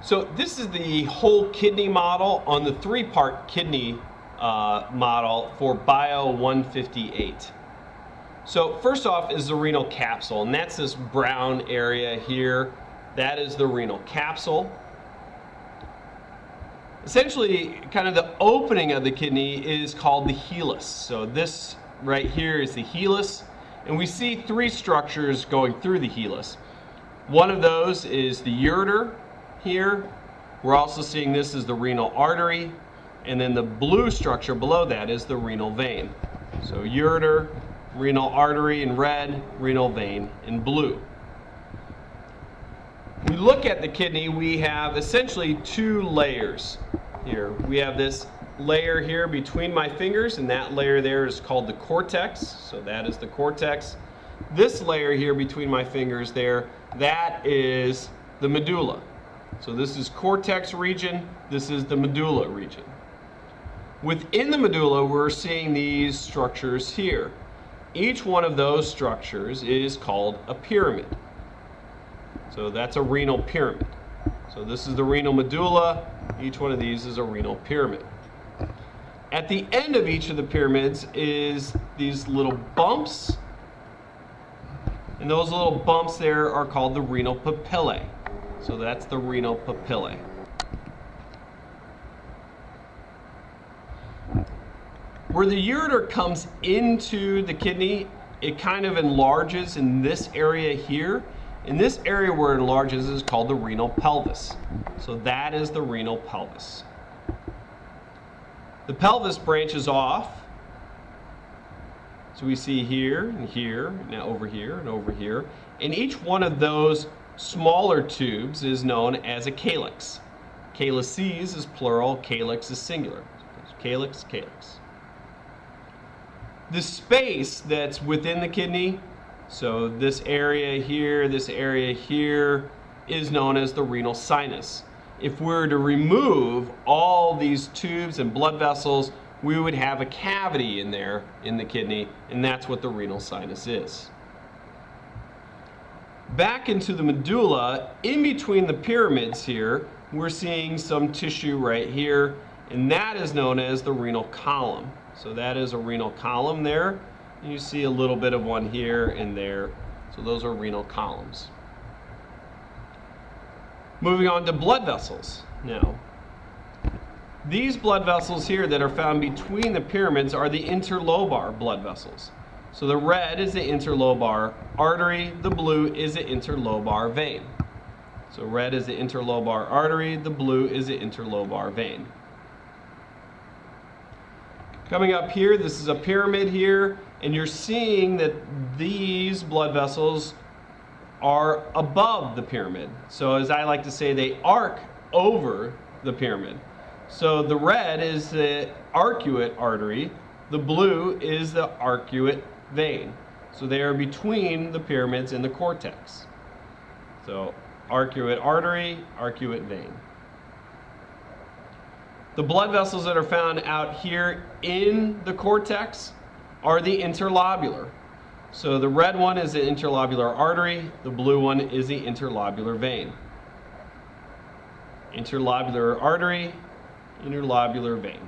So this is the whole kidney model on the three-part kidney model for Bio 158. So first off is the renal capsule, and that's this brown area here. That is the renal capsule. Essentially, kind of the opening of the kidney is called the helix. So this right here is the helix, and we see three structures going through the helix. One of those is the ureter here. We're also seeing this as the renal artery, and then the blue structure below that is the renal vein. So ureter, renal artery in red, renal vein in blue. When we look at the kidney, we have essentially two layers here. We have this layer here between my fingers, and that layer there is called the cortex. So that is the cortex. This layer here between my fingers there, that is the medulla. So this is cortex region, this is the medulla region. Within the medulla, we're seeing these structures here. Each one of those structures is called a pyramid. So that's a renal pyramid. So this is the renal medulla. Each one of these is a renal pyramid. At the end of each of the pyramids is these little bumps. And those little bumps there are called the renal papillae. So that's the renal papillae. Where the ureter comes into the kidney, it kind of enlarges in this area here. In this area where it enlarges is called the renal pelvis. So that is the renal pelvis. The pelvis branches off. So we see here and here, now over here and over here. And each one of those smaller tubes is known as a calyx. Calyces is plural, calyx is singular. Calyx, calyx. The space that's within the kidney, so this area here, is known as the renal sinus. If we were to remove all these tubes and blood vessels, we would have a cavity in there in the kidney, and that's what the renal sinus is. Back into the medulla, in between the pyramids here, we're seeing some tissue right here, and that is known as the renal column. So that is a renal column there. And you see a little bit of one here and there. So those are renal columns. Moving on to blood vessels now. These blood vessels here that are found between the pyramids are the interlobar blood vessels. So the red is the interlobar artery, the blue is the interlobar vein. So red is the interlobar artery, the blue is the interlobar vein. Coming up here, this is a pyramid here, and you're seeing that these blood vessels are above the pyramid. So as I like to say, they arc over the pyramid. So the red is the arcuate artery, the blue is the arcuate vein. So they are between the pyramids and the cortex. So arcuate artery, arcuate vein. The blood vessels that are found out here in the cortex are the interlobular. So the red one is the interlobular artery, the blue one is the interlobular vein. Interlobular artery, interlobular vein.